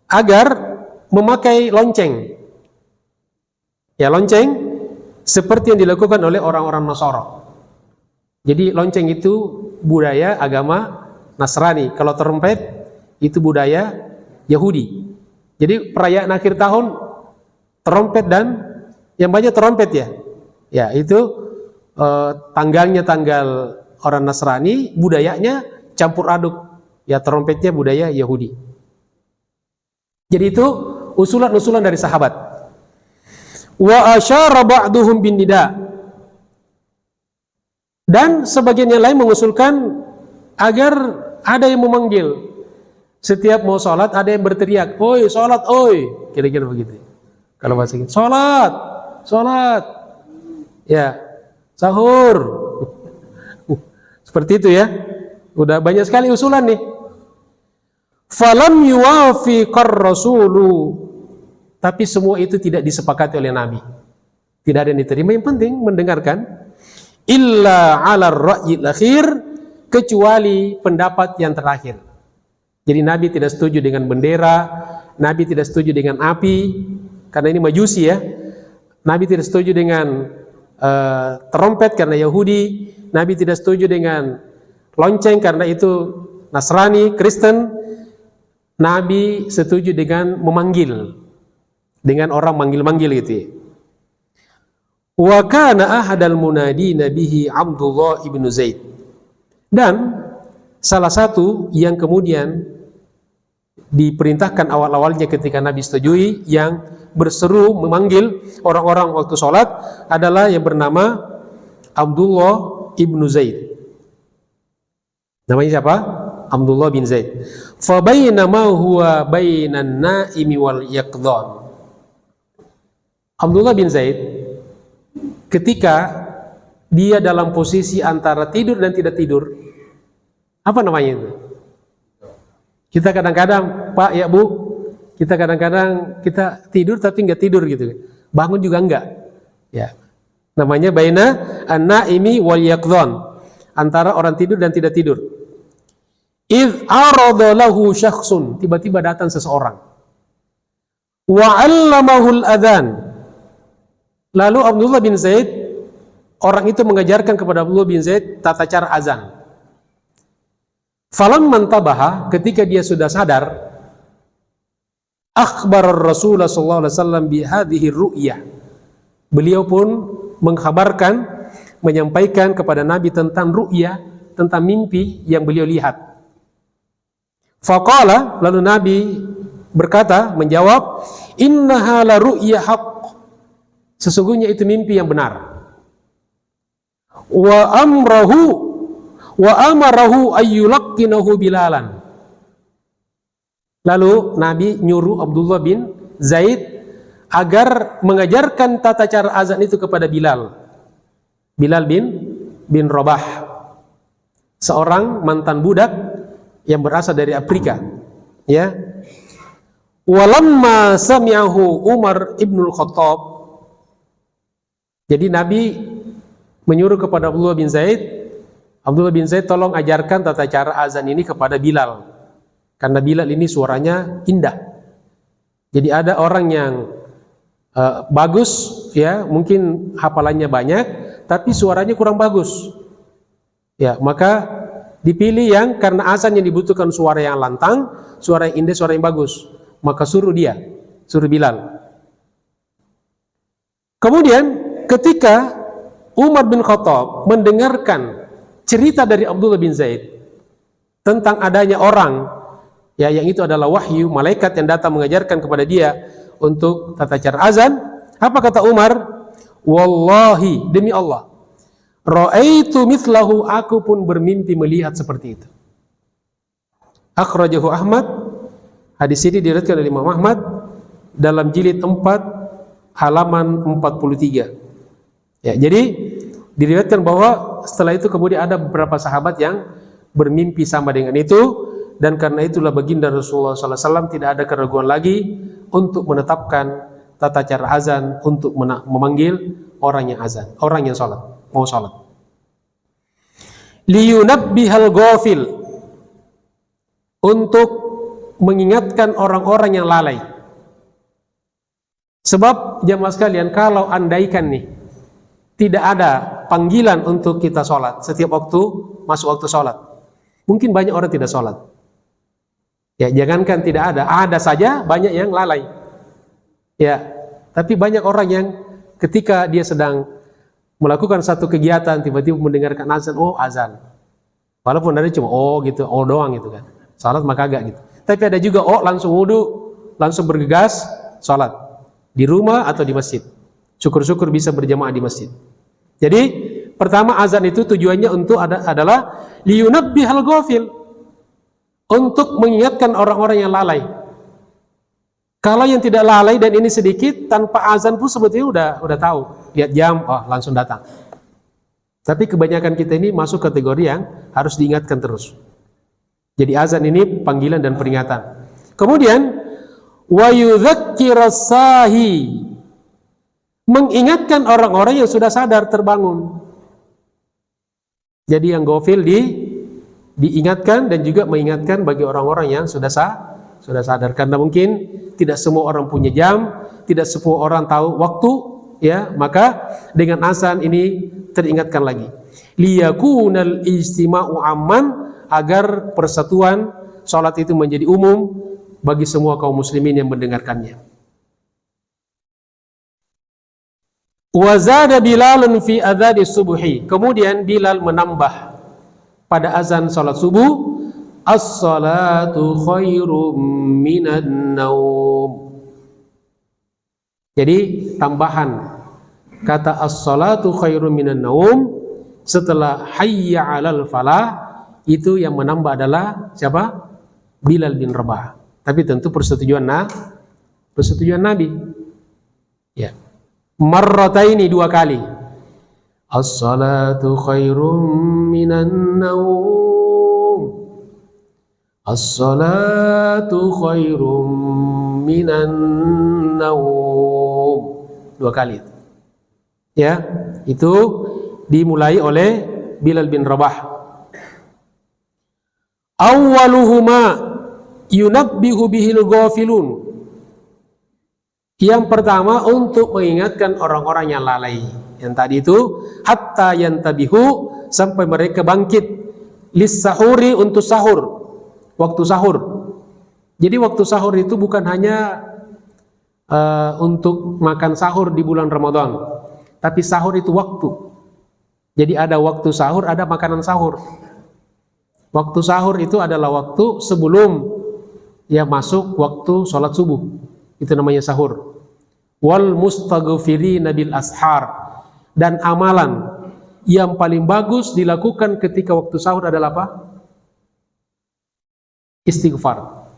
agar memakai lonceng. Ya, lonceng seperti yang dilakukan oleh orang-orang Nasara. Jadi lonceng itu budaya agama Nasrani. Kalau trompet itu budaya Yahudi. Jadi perayaan akhir tahun trompet dan yang banyak trompet ya. Ya, itu tanggalnya tanggal orang Nasrani, budayanya campur aduk. Ya, trompetnya budaya Yahudi. Jadi itu usulan-usulan dari sahabat. Wa asyara ba'duhum bin nida. Dan sebagian yang lain mengusulkan agar ada yang memanggil. Setiap mau sholat ada yang berteriak, "Oi, sholat, oi." Kira-kira begitu. Kalau bahasa kita, "Sholat, sholat." Ya, sahur. Seperti itu ya. Udah banyak sekali usulan nih. Falam yuwafiqar rasulu. Tapi semua itu tidak disepakati oleh Nabi. Tidak ada yang diterima. Yang penting mendengarkan. Illa ala ra'yil akhir, kecuali pendapat yang terakhir. Jadi Nabi tidak setuju dengan bendera, Nabi tidak setuju dengan api, karena ini Majusi ya. Nabi tidak setuju dengan trompet karena Yahudi. Nabi tidak setuju dengan lonceng karena itu Nasrani, Kristen. Nabi setuju dengan memanggil, dengan orang manggil-manggil gitu ya. Wa kana ahadal munadina bihi Abdullah ibnu Zaid. Dan salah satu yang kemudian diperintahkan awal-awalnya ketika Nabi setujui, yang berseru memanggil orang-orang waktu sholat adalah yang bernama Abdullah ibnu Zaid. Namanya siapa? Abdullah bin Zaid. Fa bainama huwa bainan naimi wal yaqdhan. Abdullah bin Zaid ketika dia dalam posisi antara tidur dan tidak tidur, apa namanya itu? Kita kadang-kadang, Pak ya Bu, kita kadang-kadang kita tidur tapi nggak tidur gitu, bangun juga enggak. Ya, namanya baina an-naimi wal yaqdhan, antara orang tidur dan tidak tidur. Idh arada lahu syakhsun, tiba-tiba datang seseorang. Wa 'allamahul adhan. Lalu Abdullah bin Zaid, orang itu mengajarkan kepada Abdullah bin Zaid tata cara azan. Falamman tabaha, ketika dia sudah sadar, akhbar Rasulullah sallallahu alaihi wasallam bi hadhihi ru'yah. Beliau pun mengkhabarkan, menyampaikan kepada Nabi tentang ru'yah, tentang mimpi yang beliau lihat. Faqala, lalu Nabi berkata, menjawab, innaha la ru'ya haqq. Sesungguhnya itu mimpi yang benar. Wa amarahu ayyulaqqinahu Bilalan. Lalu Nabi nyuruh Abdullah bin Zaid agar mengajarkan tata cara azan itu kepada Bilal. Bilal bin Rabah, seorang mantan budak yang berasal dari Afrika, ya. Walamma sami'ahu Umar ibnul Khattab. Jadi Nabi menyuruh kepada Abdullah bin Zaid, tolong ajarkan tata cara azan ini kepada Bilal, karena Bilal ini suaranya indah. Jadi ada orang yang bagus, ya, mungkin hafalannya banyak, tapi suaranya kurang bagus. Ya, maka dipilih yang karena azan yang dibutuhkan suara yang lantang, suara yang indah, suara yang bagus. Maka suruh Bilal. Kemudian ketika Umar bin Khattab mendengarkan cerita dari Abdullah bin Zaid tentang adanya orang, ya, yang itu adalah wahyu, malaikat yang datang mengajarkan kepada dia untuk tata cara azan, apa kata Umar? Wallahi, demi Allah, Ra'aitu mithlahu, aku pun bermimpi melihat seperti itu. Akhrajahu Ahmad, hadis ini diriwayatkan oleh Imam Ahmad dalam jilid 4 halaman 43. Ya, jadi diriwayatkan bahwa setelah itu kemudian ada beberapa sahabat yang bermimpi sama dengan itu, dan karena itulah baginda Rasulullah SAW tidak ada keraguan lagi untuk menetapkan tata cara azan untuk memanggil orang yang azan, orang yang sholat, mau sholat. Liyunabbihal ghafil, untuk mengingatkan orang-orang yang lalai. Sebab jamaah sekalian, kalau andaikan nih tidak ada panggilan untuk kita sholat setiap waktu masuk waktu sholat, mungkin banyak orang tidak sholat. Ya, jangankan tidak ada saja banyak yang lalai. Ya, tapi banyak orang yang ketika dia sedang melakukan satu kegiatan tiba-tiba mendengarkan azan, oh azan. Walaupun ada cuma oh gitu, oh doang gitu kan. Salat maka agak gitu. Tapi ada juga oh langsung wudu, langsung bergegas salat di rumah atau di masjid. Syukur-syukur bisa berjamaah di masjid. Jadi pertama azan itu tujuannya untuk adalah liyunabbihal ghafil, untuk mengingatkan orang-orang yang lalai. Kalau yang tidak lalai dan ini sedikit, tanpa azan pun sebetulnya udah tahu. Lihat jam, oh langsung datang. Tapi kebanyakan kita ini masuk kategori yang harus diingatkan terus. Jadi azan ini panggilan dan peringatan. Kemudian wa yudzakkirus sahi, mengingatkan orang-orang yang sudah sadar terbangun. Jadi yang ghafil diingatkan dan juga mengingatkan bagi orang-orang yang sudah sadar, karena mungkin tidak semua orang punya jam, tidak semua orang tahu waktu, ya, maka dengan azan ini teringatkan lagi. Liyakunal istima'u amman, agar persatuan salat itu menjadi umum bagi semua kaum muslimin yang mendengarkannya. Wa zada Bilalun fi adzani subuhi, kemudian Bilal menambah pada azan salat subuh, as-salatu khairum minan naum. Jadi tambahan kata as-salatu khairum minan naum setelah hayya 'alal falah, itu yang menambah adalah siapa? Bilal bin Rabah. Tapi tentu persetujuan Nabi. Ya. Marrataini, 2 kali. As-salatu khairum minan naum. As-salatu khairum minan naum. 2 kali. Ya, itu dimulai oleh Bilal bin Rabah. Awwaluhuma yunabbihu bihil ghafilun. Yang pertama untuk mengingatkan orang-orang yang lalai. Yang tadi itu hatta yantabihu, sampai mereka bangkit, lis sahuri, untuk sahur. Waktu sahur. Jadi waktu sahur itu bukan hanya untuk makan sahur di bulan Ramadan, tapi sahur itu waktu. Jadi ada waktu sahur, ada makanan sahur. Waktu sahur itu adalah waktu sebelum ya masuk waktu sholat subuh. Itu namanya sahur. Wal mustaghfirina bil ashar, dan amalan yang paling bagus dilakukan ketika waktu sahur adalah apa? Istighfar.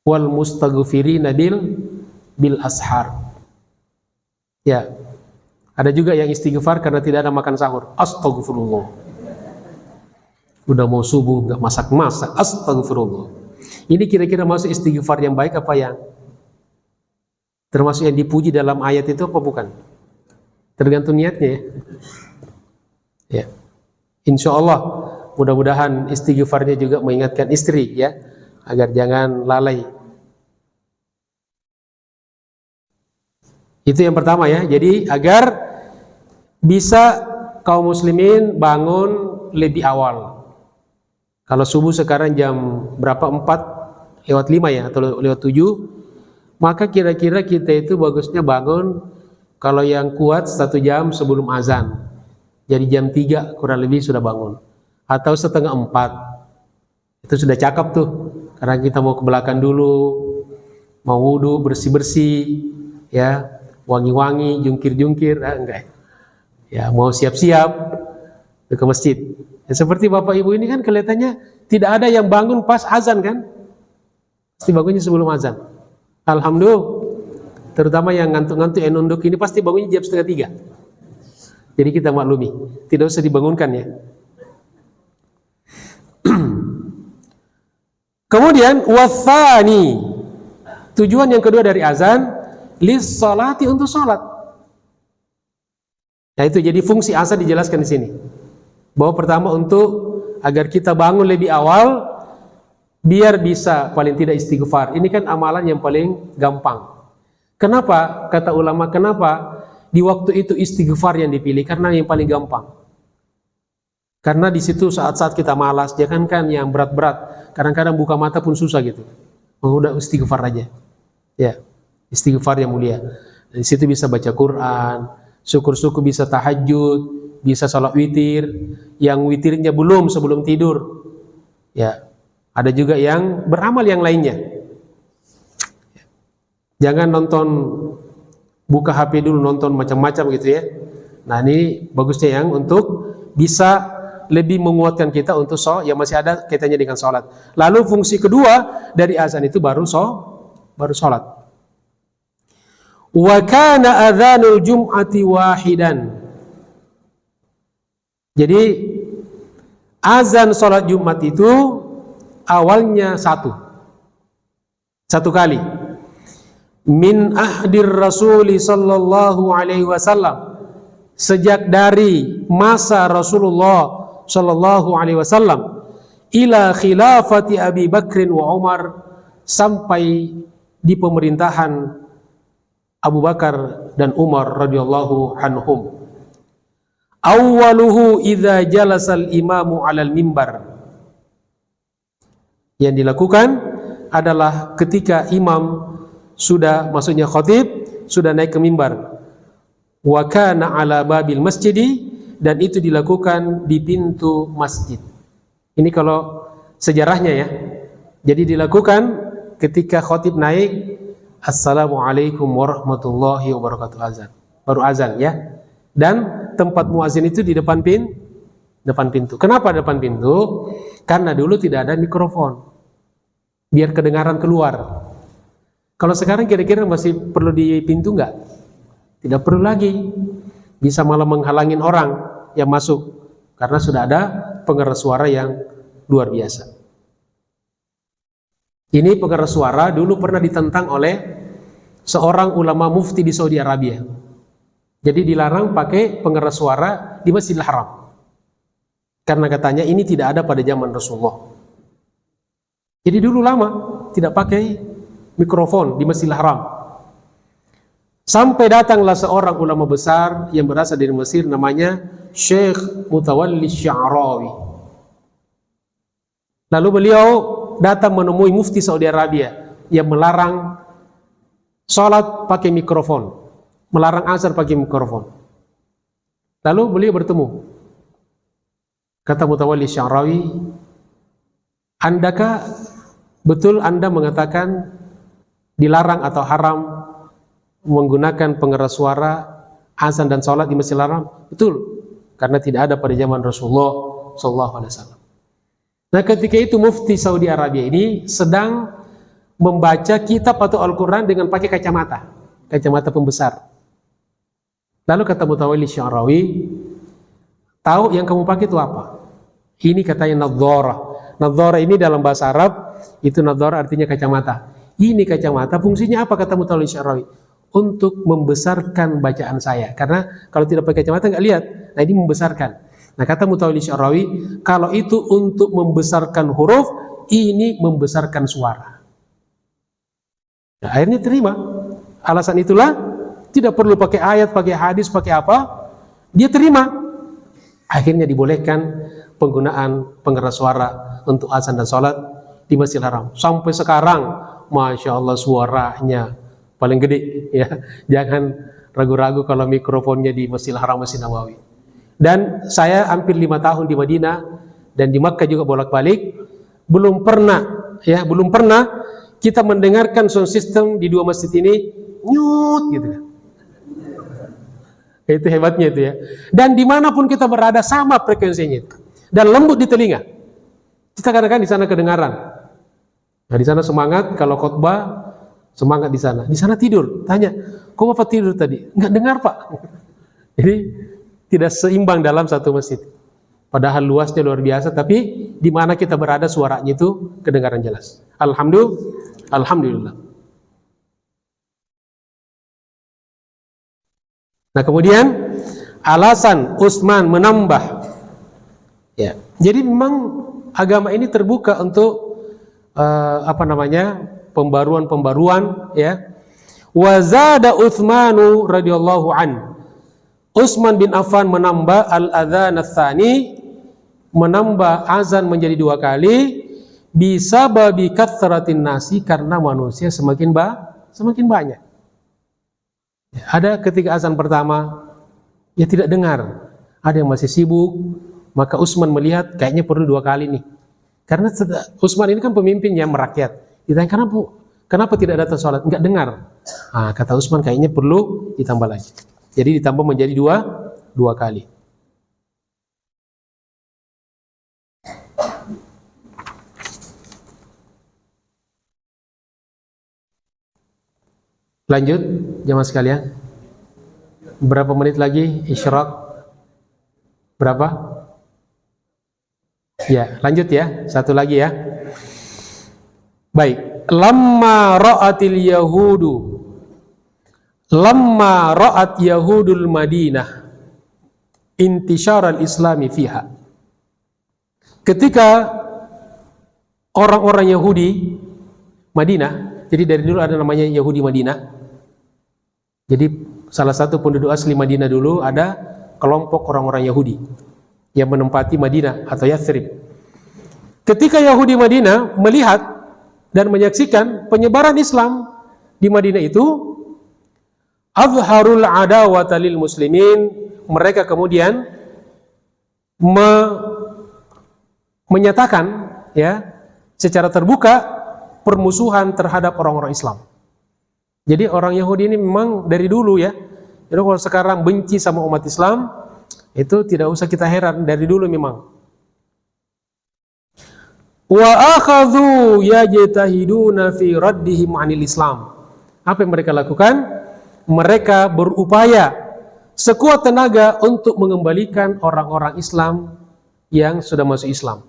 Wal mustaghfirina bil ashar. Ya. Ada juga yang istighfar karena tidak ada makan sahur. Astagfirullah. Udah mau subuh nggak masak-masak, astagfirullah. Ini kira-kira masuk istighfar yang baik apa yang termasuk yang dipuji dalam ayat itu apa bukan? Tergantung niatnya ya. Ya. Insya Allah mudah-mudahan istighfarnya juga mengingatkan istri ya, agar jangan lalai. Itu yang pertama ya. Jadi agar bisa kaum muslimin bangun lebih awal. Kalau subuh sekarang jam berapa? 4:05 ya, atau lewat 7, maka kira-kira kita itu bagusnya bangun kalau yang kuat 1 jam sebelum azan. Jadi jam 3 kurang lebih sudah bangun. Atau 3:30. Itu sudah cakep tuh. Karena kita mau ke belakang dulu, mau wudu, bersih-bersih, ya, wangi-wangi, jungkir-jungkir, enggak. Ya, mau siap-siap ke masjid. Ya, seperti Bapak Ibu ini kan kelihatannya tidak ada yang bangun pas azan kan? Pasti bangunnya sebelum azan. Alhamdulillah, terutama yang ngantuk-ngantuk yang nunduk ini pasti bangunnya jam 2:30. Jadi kita maklumi, tidak usah dibangunkan ya. Kemudian wathani, tujuan yang kedua dari azan, lis salati, untuk salat. Nah itu jadi fungsi azan dijelaskan di sini. Bahwa pertama untuk agar kita bangun lebih awal, biar bisa paling tidak istighfar. Ini kan amalan yang paling gampang. Kenapa? Kata ulama, kenapa di waktu itu istighfar yang dipilih? Karena yang paling gampang. Karena di situ saat-saat kita malas, jangankan yang berat-berat, kadang-kadang buka mata pun susah gitu. Udah istighfar aja. Ya, istighfar yang mulia. Di situ bisa baca Quran, syukur-syukur bisa tahajud, bisa salat witir, yang witirnya belum sebelum tidur. Ya, ada juga yang beramal yang lainnya. Jangan nonton, buka HP dulu, nonton macam-macam gitu ya. Nah ini bagusnya yang untuk bisa lebih menguatkan kita untuk sholat, yang masih ada kaitannya dengan sholat. Lalu fungsi kedua dari azan itu baru sholat. Wa kana adzanul jum'ati wahidan. Jadi azan sholat Jumat itu awalnya satu kali. Min ahdir Rasuli sallallahu alaihi wasallam, sejak dari masa Rasulullah sallallahu alaihi wasallam, ila khilafati Abi Bakrin wa Umar, sampai di pemerintahan Abu Bakar dan Umar radhiyallahu anhum. Awwaluhu idza jalasal imamu 'alal mimbar. Yang dilakukan adalah ketika imam sudah, maksudnya khatib sudah naik ke mimbar. Wa kana 'ala babil masjidi, dan itu dilakukan di pintu masjid. Ini kalau sejarahnya ya. Jadi dilakukan ketika khatib naik, Assalamualaikum warahmatullahi wabarakatuh, azan. Baru azan ya. Dan tempat muazin itu di depan pintu. Kenapa depan pintu? Karena dulu tidak ada mikrofon. Biar kedengaran keluar. Kalau sekarang kira-kira masih perlu di pintu enggak? Tidak perlu lagi. Bisa malah menghalangin orang yang masuk karena sudah ada pengeras suara yang luar biasa. Ini pengeras suara dulu pernah ditentang oleh seorang ulama mufti di Saudi Arabia. Jadi dilarang pakai pengeras suara di Masjidil Haram. Karena katanya ini tidak ada pada zaman Rasulullah. Jadi dulu lama tidak pakai mikrofon di Masjidil Haram. Sampai datanglah seorang ulama besar yang berasal dari Mesir, namanya Syekh Mutawalli Sya'rawi. Lalu beliau datang menemui mufti Saudi Arabia yang melarang sholat pakai mikrofon, melarang azan pakai mikrofon. Lalu beliau bertemu. Kata Mutawalli Sya'rawi, andakah betul Anda mengatakan dilarang atau haram menggunakan pengeras suara azan dan sholat di Masjidil Haram? Betul, karena tidak ada pada zaman Rasulullah SAW. Nah ketika itu mufti Saudi Arabia ini sedang membaca kitab atau Al-Quran dengan pakai kacamata pembesar. Lalu kata Mutawalli Sya'rawi, tahu yang kamu pakai itu apa? Ini katanya nadhara. Nadhara ini dalam bahasa Arab itu nadhara artinya kacamata. Ini kacamata fungsinya apa, kata Mutawalli Sya'rawi? Untuk membesarkan bacaan saya, karena kalau tidak pakai kacamata nggak lihat. Nah ini membesarkan. Nah kata Mutawalli Sya'rawi, kalau itu untuk membesarkan huruf, ini membesarkan suara. Nah, akhirnya terima. Alasan itulah tidak perlu pakai ayat, pakai hadis, pakai apa, dia terima. Akhirnya dibolehkan penggunaan pengeras suara untuk azan dan sholat di Masjidil Haram. Sampai sekarang, Masya Allah suaranya paling gede ya. Jangan ragu-ragu kalau mikrofonnya di Masjidil Haram, Masjid Nabawi. Dan saya hampir 5 tahun di Madinah dan di Makkah juga bolak-balik, belum pernah kita mendengarkan sound system di dua masjid ini nyut gitu kan. Itu hebatnya itu ya. Dan dimanapun kita berada sama frekuensinya itu. Dan lembut di telinga. Kita kadang-kadang di sana kedengaran. Nah di sana semangat, kalau khotbah semangat di sana. Di sana tidur. Tanya, kok Bapak tidur tadi? Enggak dengar Pak. Jadi tidak seimbang dalam satu masjid. Padahal luasnya luar biasa, tapi di mana kita berada suaranya itu kedengaran jelas. Alhamdulillah. Nah kemudian alasan Utsman menambah, ya. Jadi memang agama ini terbuka untuk pembaruan, ya. Wa zada Utsmanu radhiyallahu an. Utsman bin Affan menambah al-adzan ats-tsani, menambah azan menjadi 2 kali, bisa babi katsratin nasi, karena manusia semakin banyak. Ada ketika azan pertama, ya tidak dengar, ada yang masih sibuk, maka Utsman melihat kayaknya perlu 2 kali nih. Karena Utsman ini kan pemimpin yang merakyat. Ditanya kenapa tidak datang sholat? Enggak dengar. Nah, kata Utsman kayaknya perlu ditambah lagi. Jadi ditambah menjadi 2 kali. Lanjut, jemaah sekalian. Berapa menit lagi isyraq? Berapa? Ya, lanjut ya. 1 lagi ya. Baik. Lamma ra'at Yahudul Madinah intishar al-Islami fiha. Ketika orang-orang Yahudi Madinah, jadi dari dulu ada namanya Yahudi Madinah. Jadi salah satu penduduk asli Madinah dulu ada kelompok orang-orang Yahudi yang menempati Madinah atau Yathrib. Ketika Yahudi Madinah melihat dan menyaksikan penyebaran Islam di Madinah itu, azharul adawata lil muslimin, mereka kemudian menyatakan ya secara terbuka permusuhan terhadap orang-orang Islam. Jadi orang Yahudi ini memang dari dulu ya. Jadi kalau sekarang benci sama umat Islam, itu tidak usah kita heran, dari dulu memang. Wa akhadhu yajtahiduna fi raddihim 'anil Islam. Apa yang mereka lakukan? Mereka berupaya sekuat tenaga untuk mengembalikan orang-orang Islam yang sudah masuk Islam.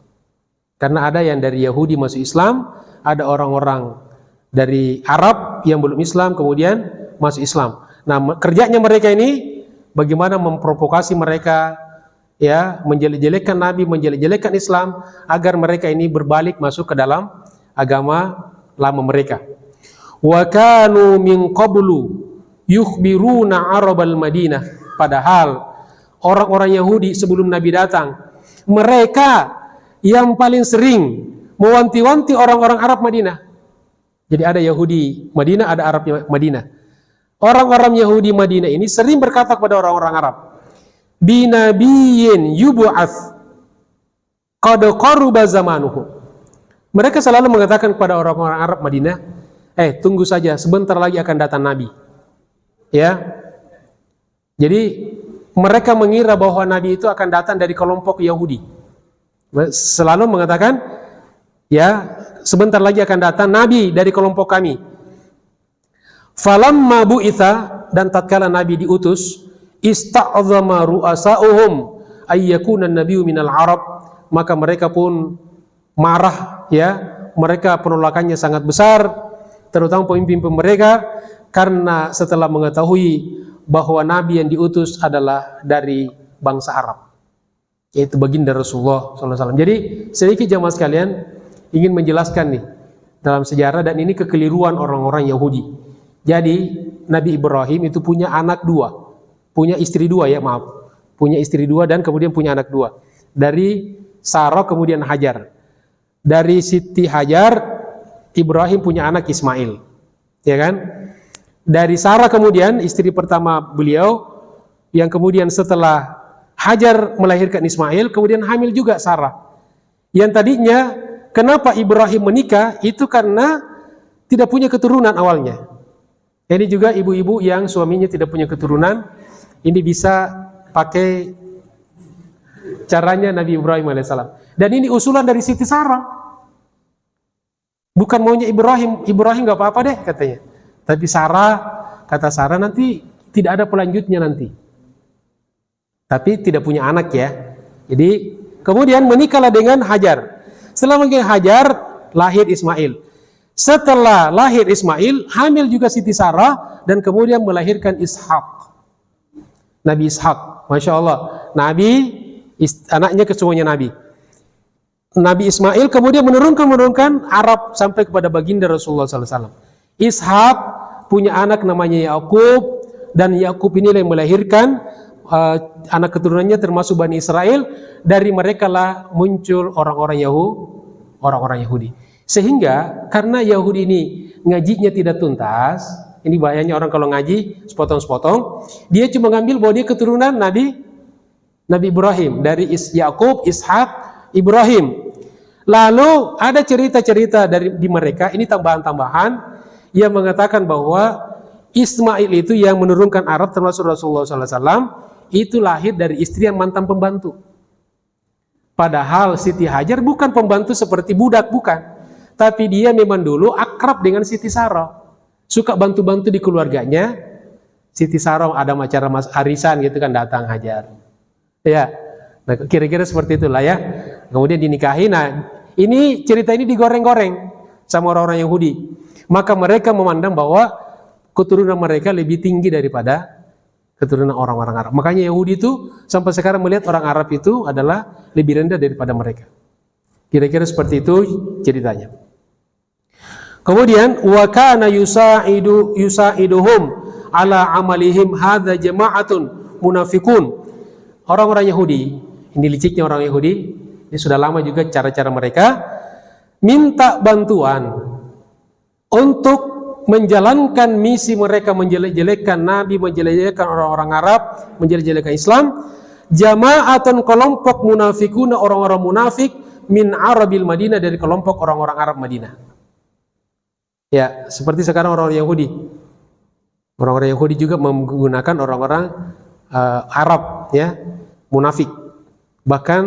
Karena ada yang dari Yahudi masuk Islam, ada orang-orang dari Arab yang belum Islam kemudian masuk Islam. Nah, kerjanya mereka ini bagaimana memprovokasi mereka ya, menjelek-jelekkan Nabi, menjelek-jelekkan Islam agar mereka ini berbalik masuk ke dalam agama lama mereka. Wa kanu min qablu yukhbiruna Arabal Madinah. Padahal orang-orang Yahudi sebelum Nabi datang, mereka yang paling sering mewanti-wanti orang-orang Arab Madinah. Jadi ada Yahudi Madinah, ada Arab Madinah. Orang-orang Yahudi Madinah ini sering berkata kepada orang-orang Arab, binabiyyin yubu'ats qad qaruba zamanuhu. Mereka selalu mengatakan kepada orang-orang Arab Madinah, tunggu saja, sebentar lagi akan datang Nabi. Ya. Jadi mereka mengira bahwa Nabi itu akan datang dari kelompok Yahudi. Selalu mengatakan, ya, sebentar lagi akan datang Nabi dari kelompok kami. Falamma bu'itha, dan tatkala Nabi diutus, ista'zama ru'asa'uhum ayyakuna nabiyyu minal Arab, maka mereka pun marah ya, mereka penolakannya sangat besar, terutama pemimpin mereka, karena setelah mengetahui bahwa Nabi yang diutus adalah dari bangsa Arab, yaitu baginda Rasulullah SAW. Jadi sedikit jamaah sekalian ingin menjelaskan nih dalam sejarah, dan ini kekeliruan orang-orang Yahudi. Jadi Nabi Ibrahim itu punya anak 2, punya istri 2 ya, maaf, punya istri 2 dan kemudian punya anak 2. Dari Sarah kemudian Hajar. Dari Siti Hajar Ibrahim punya anak Ismail, ya kan? Dari Sarah kemudian istri pertama beliau, yang kemudian setelah Hajar melahirkan Ismail, kemudian hamil juga Sarah. Yang tadinya kenapa Ibrahim menikah itu karena tidak punya keturunan awalnya. Ini juga ibu-ibu yang suaminya tidak punya keturunan, ini bisa pakai caranya Nabi Ibrahim alaihissalam. Dan ini usulan dari Siti Sarah. Bukan maunya Ibrahim. Ibrahim nggak apa-apa deh katanya. Tapi Sarah, kata Sarah, nanti tidak ada pelanjutnya nanti. Tapi tidak punya anak ya. Jadi kemudian menikahlah dengan Hajar. Setelah menikah Hajar, lahir Ismail. Setelah lahir Ismail, hamil juga Siti Sarah dan kemudian melahirkan Ishak. Nabi Ishak, Masya Allah. Anaknya kesemuanya Nabi. Nabi Ismail kemudian menurunkan Arab sampai kepada baginda Rasulullah SAW. Ishak punya anak namanya Yakub, dan Yakub inilah yang melahirkan anak keturunannya termasuk Bani Israel. Dari mereka lah muncul orang-orang Yahudi. Sehingga karena Yahudi ini ngajinya tidak tuntas, ini bahayanya orang kalau ngaji sepotong-sepotong, dia cuma ngambil bahwa dia keturunan Nabi Ibrahim dari Yakub, Ishak, Ibrahim. Lalu ada cerita-cerita di mereka, ini tambahan-tambahan yang mengatakan bahwa Ismail itu yang menurunkan Arab termasuk Rasulullah SAW itu lahir dari istri yang mantan pembantu. Padahal Siti Hajar bukan pembantu seperti budak, bukan. Tapi dia memang dulu akrab dengan Siti Sarah. Suka bantu-bantu di keluarganya. Siti Sarah ada acara arisan gitu kan, datang Hajar. Ya, nah, kira-kira seperti itulah ya. Kemudian dinikahi. Nah, cerita ini digoreng-goreng sama orang-orang Yahudi. Maka mereka memandang bahwa keturunan mereka lebih tinggi daripada keturunan orang-orang Arab. Makanya Yahudi itu sampai sekarang melihat orang Arab itu adalah lebih rendah daripada mereka. Kira-kira seperti itu ceritanya. Kemudian wa kana yusaiduhum ala amalihim hadza jama'atun munafiqun. Orang-orang Yahudi, ini liciknya orang Yahudi, ini sudah lama juga cara-cara mereka minta bantuan untuk menjalankan misi mereka, menjelek-jelekkan Nabi, menjelek-jelekkan orang-orang Arab, menjelek-jelekkan Islam. Jama'atan kelompok munafikuna, orang-orang munafik min Arabil Madinah, dari kelompok orang-orang Arab Madinah. Ya, seperti sekarang orang-orang Yahudi. Orang-orang Yahudi juga menggunakan orang-orang Arab, ya, munafik. Bahkan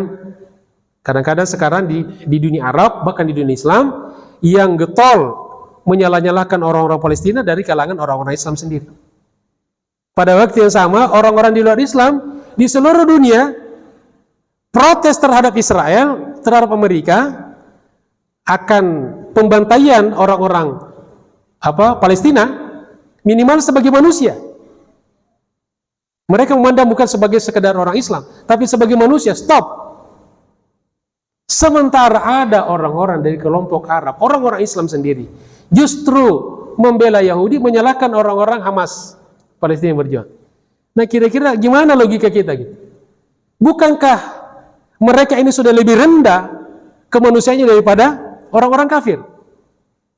kadang-kadang sekarang di dunia Arab, bahkan di dunia Islam, yang getol menyalah-nyalahkan orang-orang Palestina dari kalangan orang-orang Islam sendiri. Pada waktu yang sama, orang-orang di luar Islam di seluruh dunia protes terhadap Israel, terhadap Amerika, akan pembantaian orang-orang Palestina minimal sebagai manusia. Mereka memandang bukan sebagai sekedar orang Islam, tapi sebagai manusia. Stop. Sementara ada orang-orang dari kelompok Arab, orang-orang Islam sendiri, justru membela Yahudi, menyalahkan orang-orang Hamas, Palestina yang berjuang. Nah, kira-kira gimana logika kita gitu? Bukankah mereka ini sudah lebih rendah kemanusiaannya daripada orang-orang kafir?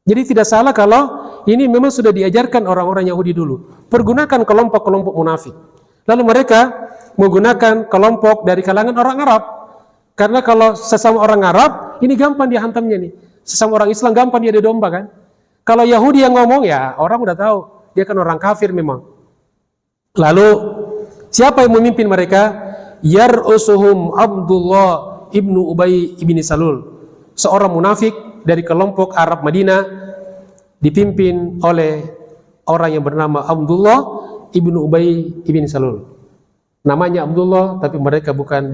Jadi tidak salah kalau ini memang sudah diajarkan orang-orang Yahudi dulu. Pergunakan kelompok-kelompok munafik. Lalu mereka menggunakan kelompok dari kalangan orang Arab. Karena kalau sesama orang Arab, ini gampang dihantamnya nih. Sesama orang Islam gampang dia domba kan. Kalau Yahudi yang ngomong, ya orang udah tahu. Dia kan orang kafir memang. Lalu, siapa yang memimpin mereka? Yar'usuhum Abdullah ibnu Ubay ibni Salul. Seorang munafik dari kelompok Arab Madinah, dipimpin oleh orang yang bernama Abdullah ibnu Ubay ibni Salul. Namanya Abdullah, tapi mereka bukan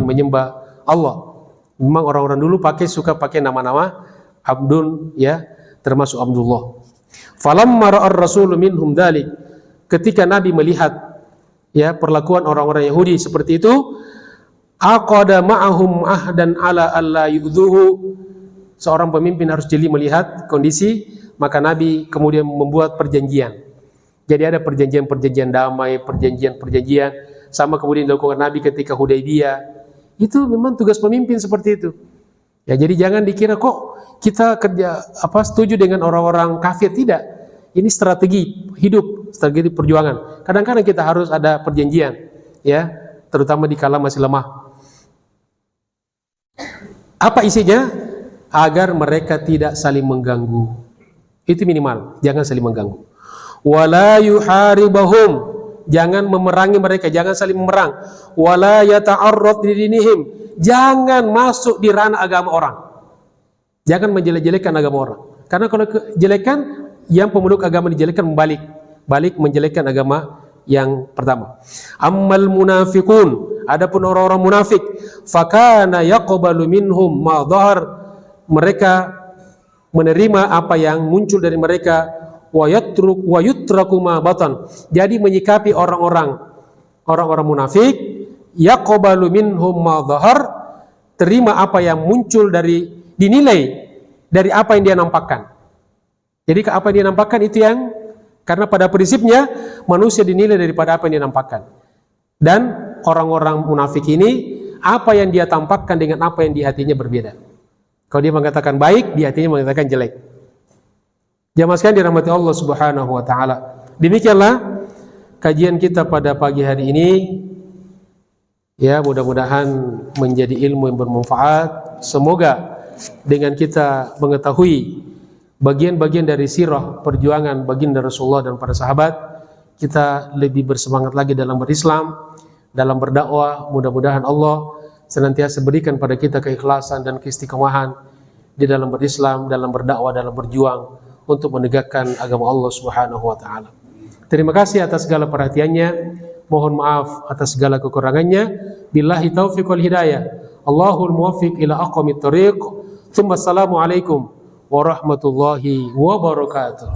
menyembah Allah. Memang orang-orang dulu suka pakai nama-nama Abdun, ya, termasuk Abdullah. Falamma ra'ar rasul minhum dzalik, ketika Nabi melihat ya perlakuan orang-orang Yahudi seperti itu, aqada ma'ahum ahdan ala alla yu'dhuhu. Seorang pemimpin harus jeli melihat kondisi, maka Nabi kemudian membuat perjanjian. Jadi ada perjanjian damai, perjanjian sama kemudian dilakukan Nabi ketika Hudaybiyah. Itu memang tugas pemimpin seperti itu. Ya, jadi jangan dikira kok kita setuju dengan orang-orang kafir, tidak. Ini strategi hidup, strategi perjuangan. Kadang-kadang kita harus ada perjanjian, ya, terutama di kala masih lemah. Apa isinya? Agar mereka tidak saling mengganggu. Itu minimal, jangan saling mengganggu. Wala yuharibahum, jangan memerangi mereka, jangan saling memerang. Wala yata'arrad lidinihim, jangan masuk di ranah agama orang. Jangan menjelek-jelekan agama orang. Karena kalau kejelekan, yang pemeluk agama dijelekkan balik menjelekkan agama yang pertama. Ammal munafiqun, adapun orang-orang munafik, fakana yaqbalu minhum ma dhahar, mereka menerima apa yang muncul dari mereka, wa yutraku ma batan, jadi menyikapi orang-orang munafik, yaqbalu minhum ma dhahar, terima apa yang muncul dari, dinilai dari apa yang dia nampakkan. Jadi apa yang dia nampakkan itu yang, karena pada prinsipnya manusia dinilai daripada apa yang dia nampakkan. Dan orang-orang munafik ini, apa yang dia tampakkan dengan apa yang di hatinya berbeda. Kalau dia mengatakan baik, di hatinya mengatakan jelek. Jamaah sekalian dirahmati Allah Subhanahu wa taala. Demikianlah kajian kita pada pagi hari ini. Ya, mudah-mudahan menjadi ilmu yang bermanfaat. Semoga dengan kita mengetahui bagian-bagian dari sirah perjuangan baginda Rasulullah dan para sahabat, kita lebih bersemangat lagi dalam berislam, dalam berdakwah. Mudah-mudahan Allah senantiasa berikan pada kita keikhlasan dan keistiqomahan di dalam berislam, dalam berdakwah, dalam berjuang untuk menegakkan agama Allah Subhanahu wa taala. Terima kasih atas segala perhatiannya. Mohon maaf atas segala kekurangannya. Billahi taufiq wal hidayah. Allahul muwaffiq ila aqwamit thoriq. Tsumma assalamu alaikum warahmatullahi wabarakatuh.